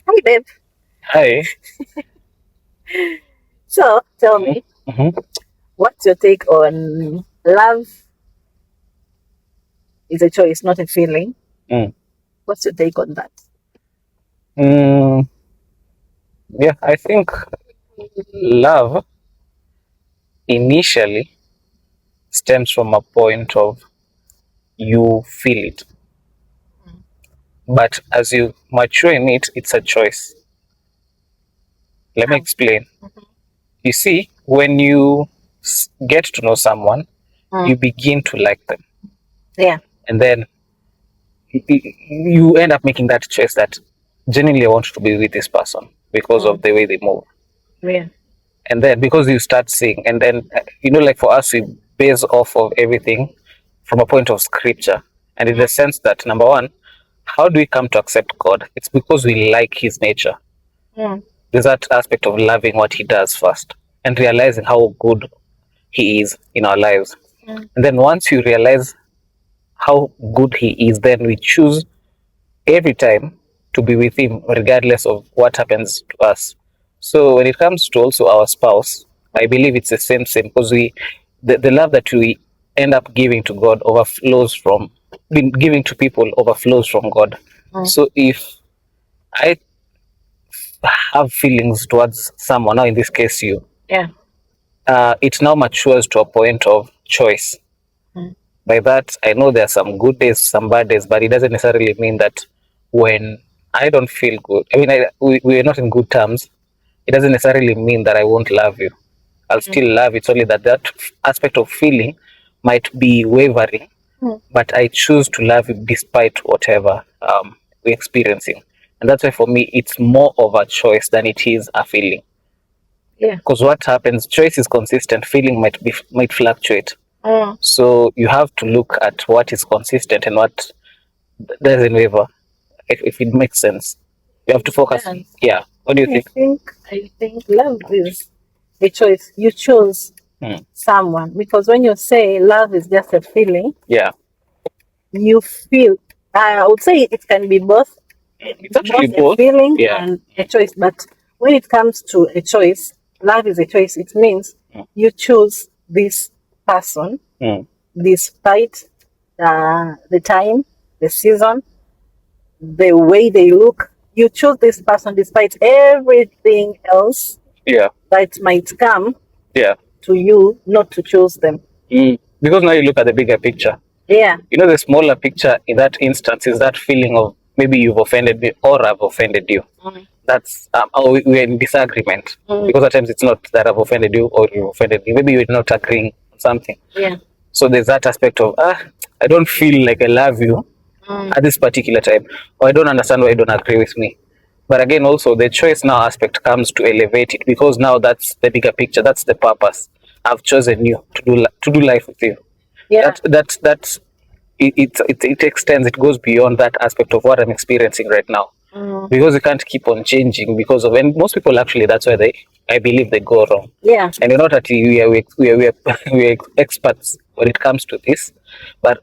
Hi, babe. Hi. So, tell me, Mm-hmm. what's your take on love is a choice, not a feeling? Mm. What's your take on that? Mm, yeah, I think love initially stems from a point of you feel it, but as you mature in it, it's a choice. Let me How? explain. Mhm. You see, when you get to know someone, you Mm. begin to like them, Yeah. and then you end up making that choice that genuinely I want to be with this person because of Mm. the way they move. Yeah. And then because you start seeing, and then like for us we base off of everything from a point of scripture, and in the sense that number one, how do we come to accept God? It's because we like his nature. Mm. There's that aspect of loving what he does first and realizing how good he is in our lives. Mm. And then once you realize how good he is, then we choose every time to be with him regardless of what happens to us. So when it comes to also our spouse, I believe it's the same because the love that we end up giving to God overflows from been giving to people overflows from God. Mm. So if I have feelings towards someone, now in this case you, Yeah. it now matures to a point of choice. Mm. By that, I know there are some good days, some bad days, but it doesn't necessarily mean that when I don't feel good, I mean, we are not in good terms, it doesn't necessarily mean that I won't love you. I'll Mm. still love you. It's only that that aspect of feeling might be wavering, Mm. but I choose to love you despite whatever we're experiencing. And that's why for me, it's more of a choice than it is a feeling. Yeah. Because what happens, choice is consistent, feeling might fluctuate. Mm. So you have to look at what is consistent and what doesn't waver, if it makes sense. You have to It focus. does. Yeah. What do you think? I think love is a choice. You choose Hmm. someone because when you say love is just a feeling, Yeah. you feel. I would say it can be both It's actually both a both. feeling Yeah. and a choice. But when it comes to a choice, love is a choice. It means Hmm. you choose this person Hmm. despite the time, the season, the way they look. You choose this person despite everything else Yeah. that might come Yeah. to you not to choose them. Because now you look at the bigger picture. Yeah. The smaller picture in that instance is that feeling of maybe you've offended me or I've offended you. Mm. That's we're in disagreement, Mm. because at times it's not that I've offended you or you offended me. Maybe you're not agreeing on something. Yeah. So there's that aspect of I don't feel like I love you Mm. at this particular time, or I don't understand why you don't agree with me. But again, also the choice now aspect comes to elevate it, because now that's the bigger picture. That's the purpose. I've chosen you to do life with you. Yeah. That's it extends. It goes beyond that aspect of what I'm experiencing right now, Mm. because you can't keep on changing because of, and most people actually that's why they I believe they go wrong. Yeah. And you're not that we are experts when it comes to this, but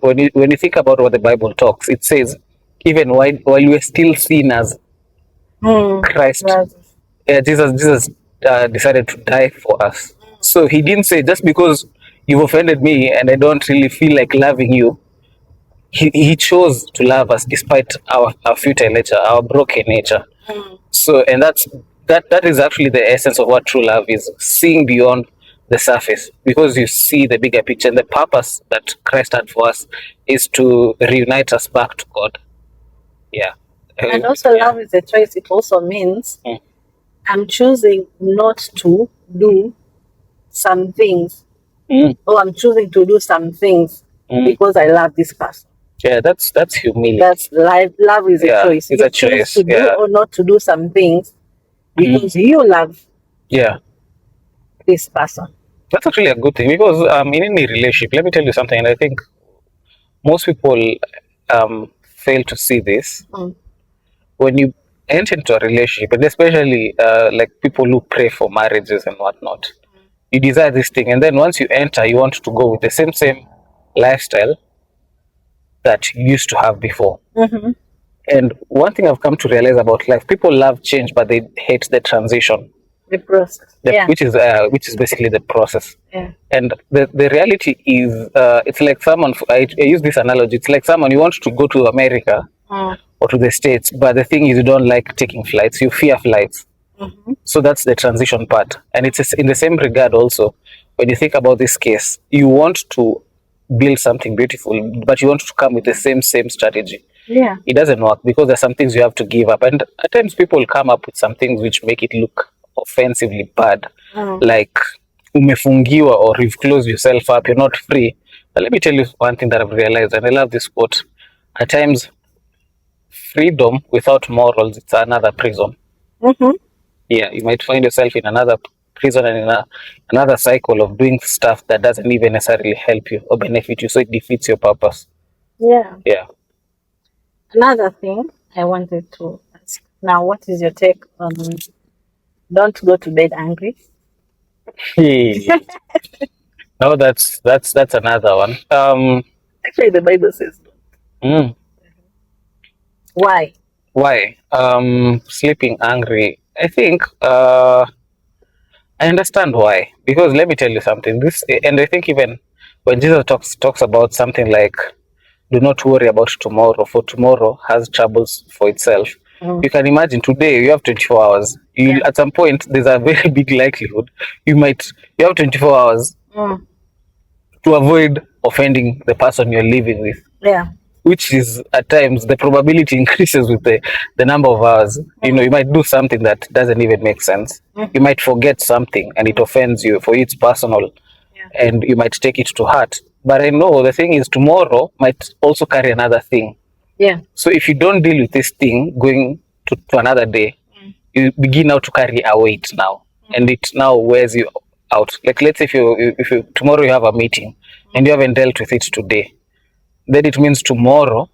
when you think about what the Bible talks, it says even while we're still sinners, Mm. Christ, That's, Jesus decided to die for us. So he didn't say just because you've offended me and I don't really feel like loving you. He chose to love us despite our futile nature, our broken nature. mm. So, and that is actually the essence of what true love is: seeing beyond the surface, because you see the bigger picture. And the purpose that Christ had for us is to reunite us back to God. Yeah. And also, Yeah. love is a choice. It also means Mm. I'm choosing not to do some things, Mm. or I'm choosing to do some things Mm. because I love this person. Yeah, that's humility. That's life. Love is a Yeah, choice. it's You a choose choice. to do Yeah. or not to do some things Mm. because you love Yeah. this person. That's actually a good thing, because in any relationship, let me tell you something, and I think most people fail to see this. Mm. When you enter into a relationship, and especially like people who pray for marriages and whatnot, you desire this thing, and then once you enter, you want to go with the same lifestyle that you used to have before. Mm-hmm. And one thing I've come to realize about life, people love change, but they hate the transition, The process. Yeah. which is basically the process. Yeah. And the reality is, it's like someone. I use this analogy. It's like someone, you want to go to America or to the States, but the thing is, you don't like taking flights. You fear flights. Mm-hmm. So that's the transition part. And it's in the same regard also. When you think about this case, you want to build something beautiful, but you want to come with the same strategy. Yeah. It doesn't work because there's some things you have to give up. And at times people come up with some things which make it look offensively bad. Like umefungiwa, or you've closed yourself up, you're not free. But let me tell you one thing that I've realized, and I love this quote. At times, freedom without morals, it's another prison. Mm-hmm. Yeah, you might find yourself in another prison and in another cycle of doing stuff that doesn't even necessarily help you or benefit you, so it defeats your purpose. Yeah. Yeah. Another thing I wanted to ask now, what is your take on don't go to bed angry? No, that's another one. Actually, the Bible says Mm, why? why? Sleeping angry. I think I understand why. Because let me tell you something. And I think even when Jesus talks about something like, do not worry about tomorrow, for tomorrow has troubles for itself. You can imagine today you have 24 hours. At some point, there's a very big likelihood you have 24 hours to avoid offending the person you're living with. Yeah. Which is at times the probability increases with the number of hours. You know, you might do something that doesn't even make sense. You might forget something and it offends you, for it's personal, and you might take it to heart. But I know the thing is, tomorrow might also carry another thing. Yeah. So if you don't deal with this thing going to another day, you begin now to carry a weight now, and it now wears you out. Like, let's say if you tomorrow you have a meeting and you haven't dealt with it today, then it means tomorrow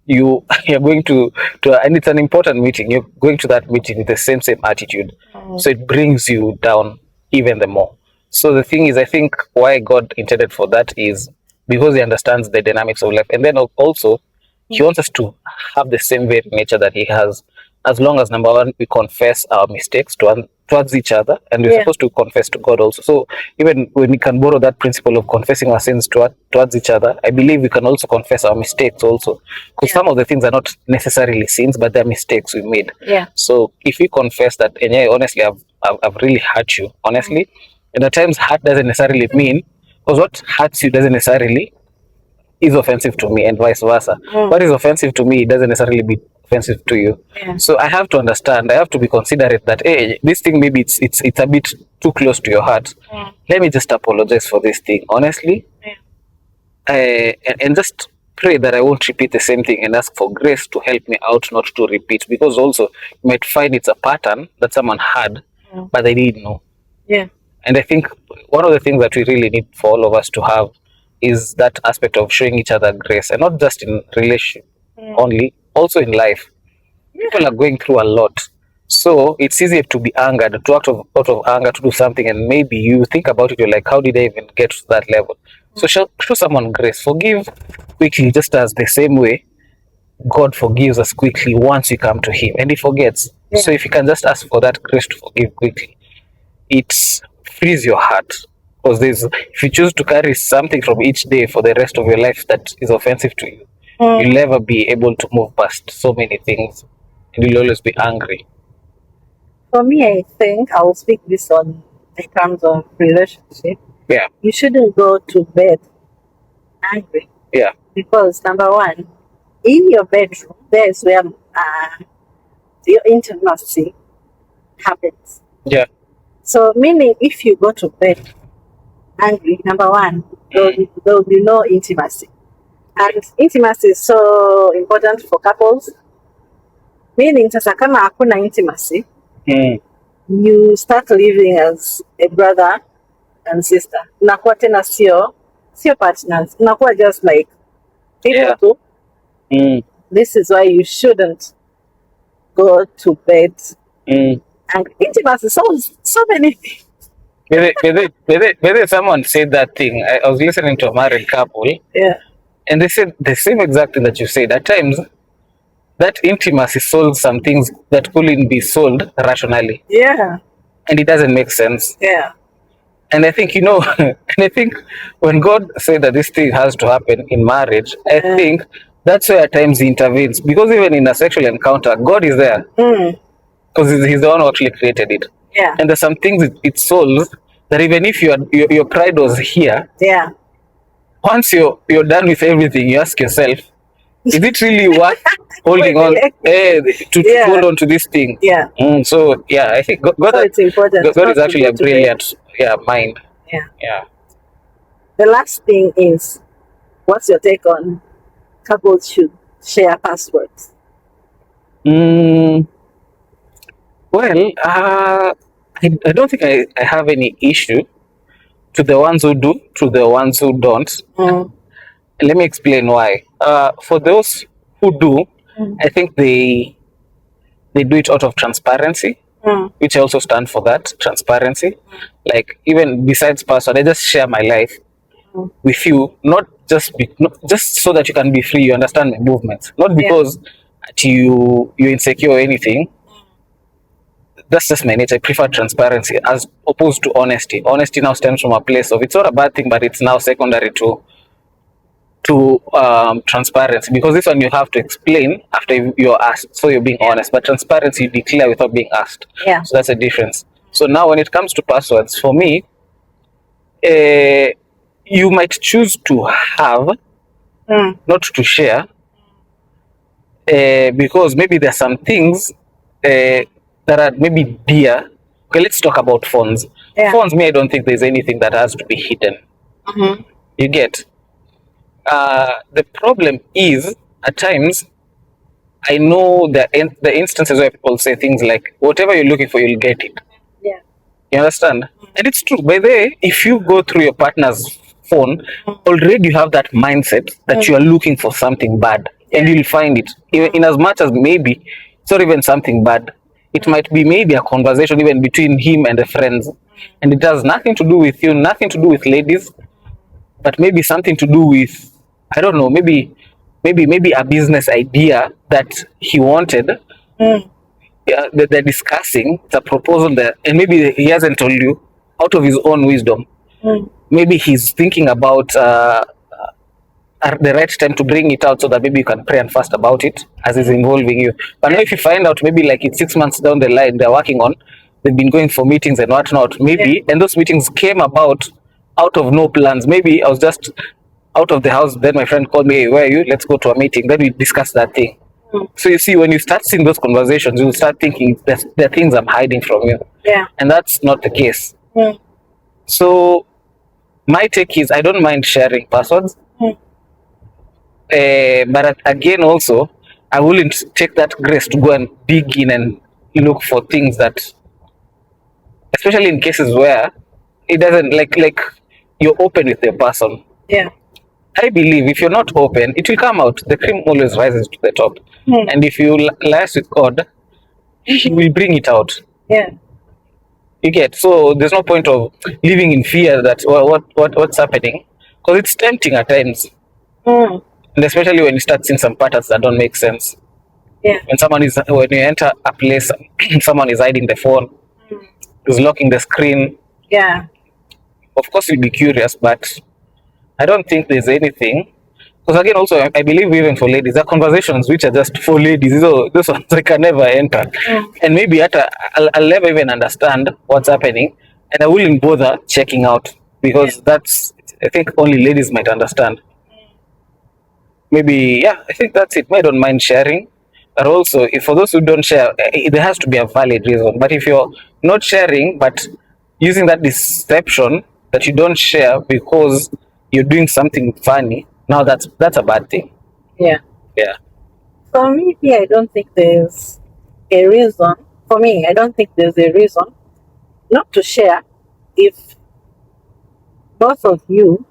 you're going to and it's an important meeting. You're going to that meeting with the same attitude, so it brings you down even the more. So the thing is, I think why God intended for that is because He understands the dynamics of life, and then also He wants us to have the same very nature that He has. As long as, number one, we confess our mistakes towards each other, and we're supposed to confess to God also. So even when we can borrow that principle of confessing our sins towards each other, I believe we can also confess our mistakes also, because some of the things are not necessarily sins, but they're mistakes we made. Yeah. So if we confess that, and yeah, honestly, I've really hurt you, honestly, and at times hurt doesn't necessarily mean, because what hurts you doesn't necessarily is offensive to me, and vice versa. What is offensive to me doesn't necessarily be offensive to you. So I have to understand, I have to be considerate that, hey, this thing maybe it's a bit too close to your heart. Let me just apologize for this thing, honestly. And just pray that I won't repeat the same thing, and ask for grace to help me out not to repeat, because also you might find it's a pattern that someone had, but they didn't know. Yeah. And I think one of the things that we really need for all of us to have is that aspect of showing each other grace, and not just in relationship only, also in life. People are going through a lot, so it's easier to be angered, to act out of anger, to do something, and maybe you think about it, you're like, how did I even get to that level? So show someone grace, forgive quickly, just as the same way God forgives us quickly once we come to Him, and He forgets. So if you can just ask for that grace to forgive quickly, it frees your heart. Because if you choose to carry something from each day for the rest of your life that is offensive to you, you'll never be able to move past so many things, and you'll always be angry. For me, I think I'll speak this on in terms of relationship. Yeah. You shouldn't go to bed angry. Yeah. Because number one, in your bedroom, there's where your intimacy happens. Yeah. So meaning, if you go to bed angry, number one, there will be no intimacy. And intimacy is so important for couples. Meaning, sasa kama hakuna intimacy, you start living as a brother and sister. Unakuwa tena sio partners. Unakuwa just like people too. This is why you shouldn't go to bed and intimacy. So many things. Maybe someone said that thing. I was listening to a married couple. Yeah. And they said the same exact thing that you said. At times, that intimacy solves some things that couldn't be solved rationally, Yeah. and it doesn't make sense. Yeah. And I think, and I think when God said that this thing has to happen in marriage, I Yeah. think that's where at times he intervenes. Because even in a sexual encounter, God is there because he's the one who actually created it. Yeah. And there's some things it solves that even if your pride was here, Yeah. once you're done with everything, you ask yourself, is it really worth holding on to hold on to this thing? Yeah. So yeah, I think God So it's important God not is to actually go a to bed. brilliant mind. Yeah. Yeah. The last thing is, what's your take on couples should share passwords? Mm, well, I don't think I have any issue to the ones who do, to the ones who don't. Let me explain why. For those who do, I think they do it out of transparency, which I also stand for that transparency. Like even besides password, I just share my life with you, not just so that you can be free. You understand my movements, not because you're insecure or anything. That's just my nature. I prefer transparency as opposed to honesty. Honesty now stems from a place of it's not a bad thing, but it's now secondary to transparency, because this one you have to explain after you're asked, so you're being honest. But transparency, you declare without being asked. Yeah. So that's a difference. So now when it comes to passwords, for me, you might choose to have, not to share, because maybe there's some things that are maybe dear. Okay, let's talk about phones. Yeah. Phones, me, I don't think there's anything that has to be hidden. You get. The problem is at times I know the instances where people say things like, "Whatever you're looking for, you'll get it." Yeah. You understand? And it's true. By the way, if you go through your partner's phone, already you have that mindset that you are looking for something bad, and you'll find it. In as much as maybe it's not even something bad, it might be maybe a conversation even between him and the friends, and it has nothing to do with you, nothing to do with ladies, but maybe something to do with, I don't know, maybe a business idea that he wanted. Yeah, they're discussing the proposal there, and maybe he hasn't told you out of his own wisdom. Maybe he's thinking about the right time to bring it out so that maybe you can pray and fast about it as it's involving you. But now if you find out maybe like it's 6 months down the line they're working on, they've been going for meetings and whatnot, maybe, and those meetings came about out of no plans. Maybe I was just out of the house, then my friend called me, "Hey, where are you? Let's go to a meeting." Then we discuss that thing. So you see, when you start seeing those conversations, you'll start thinking there are things I'm hiding from you. Yeah. And that's not the case. So my take is I don't mind sharing passwords. But again, also, I wouldn't take that grace to go and dig in and look for things that, especially in cases where it doesn't like you're open with the person. Yeah. I believe if you're not open, it will come out. The cream always rises to the top. And if you liaise with God, He will bring it out. Yeah. You get, so there's no point of living in fear that what's happening, because it's tempting at times, and especially when you start seeing some patterns that don't make sense. Yeah. When you enter a place, someone is hiding the phone, is locking the screen. Yeah. Of course, you'll be curious, but I don't think there's anything. Because again, also, I believe even for ladies, there are conversations which are just for ladies. Those ones I can never enter. And maybe I'll never even understand what's happening. And I wouldn't bother checking out. Because that's, I think only ladies might understand. Maybe, yeah, I think that's it. I don't mind sharing. But also, if for those who don't share, there has to be a valid reason. But if you're not sharing, but using that deception that you don't share because you're doing something funny, now that's a bad thing. Yeah. Yeah. For me, I don't think there's a reason. For me, I don't think there's a reason not to share if both of you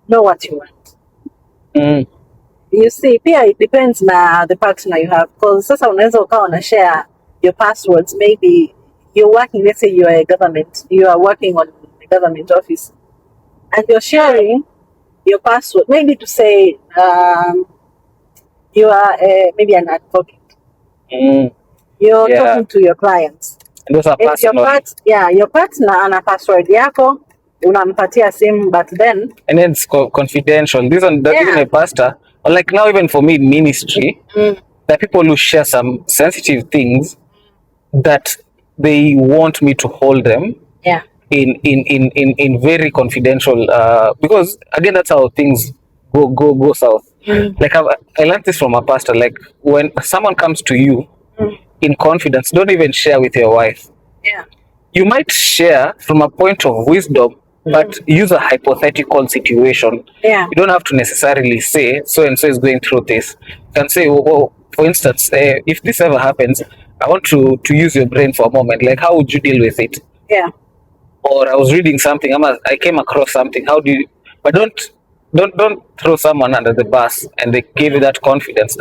know what you want. You see, pia it depends na the partner you have, because sasa unaweza ukawa una share your passwords. Maybe you're working, let's say you are working on a government office, and you're sharing your password, maybe to say you are maybe an advocate. You're Yeah. talking to your clients. And those are If your personal. your partner ana password yako, unampatia simu, but then And then it's confidential. This one, that even Yeah. a pastor, or like now even for me in ministry, there are people who share some sensitive things that they want me to hold them yeah, in very confidential, because again that's how things go south. Like I learned this from a pastor. Like when someone comes to you in confidence, don't even share with your wife. yeah, You might share from a point of wisdom, but use a hypothetical situation. yeah, You don't have to necessarily say so and so is going through this. You can say, for instance, if this ever happens, I want to use your brain for a moment. Like, how would you deal with it? yeah, Or I was reading something, I came across something. How do you? But don't throw someone under the bus, and they give you that confidence.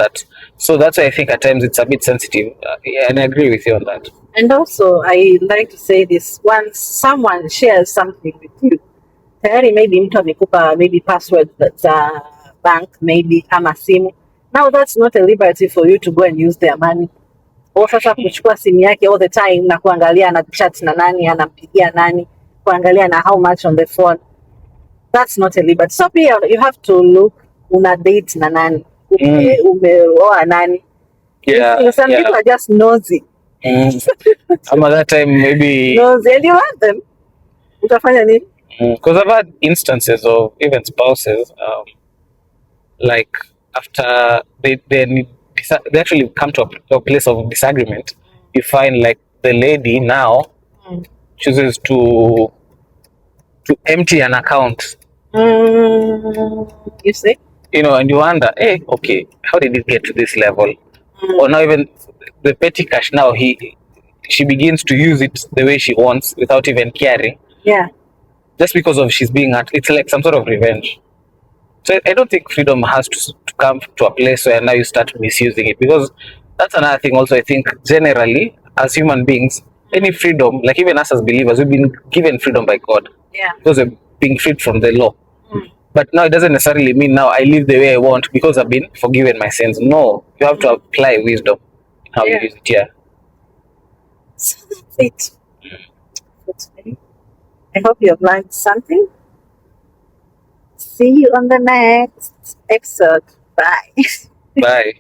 So that's why I think at times it's a bit sensitive, yeah, and I agree with you on that. And also, I like to say this: once someone shares something with you, tayari maybe mtu amekupa maybe password za bank, maybe ama simu. Now that's not a liberty for you to go and use their money. Au sasa kuchukua simu yake all the time na kuangalia ana chat na nani, anampigia nani, kuangalia na how much on the phone. That's not a liberty. So pia you have to look una date na nani, umeoa nani. Yeah, Some yeah. people are just nosy. Ama that time maybe Nosy, and you love them. Utafanya nini? because I've had instances of even spouses, like after they actually come to a place of disagreement. You find like the lady now chooses to empty an account. You see? And you wonder, hey, okay, how did it get to this level? Or now even the petty cash now, she begins to use it the way she wants without even caring. Yeah. Just because of she's being hurt. It's like some sort of revenge. So I don't think freedom has to come to a place where now you start misusing it, because that's another thing also. I think generally as human beings, any freedom, like even us as believers, we've been given freedom by God. Yeah. Because we're being freed from the law. But now it doesn't necessarily mean now I live the way I want because I've been forgiven my sins. No, you have to apply wisdom in how you use it. Yeah. So that's it for today. I hope you have learned something. See you on the next episode. Bye. Bye.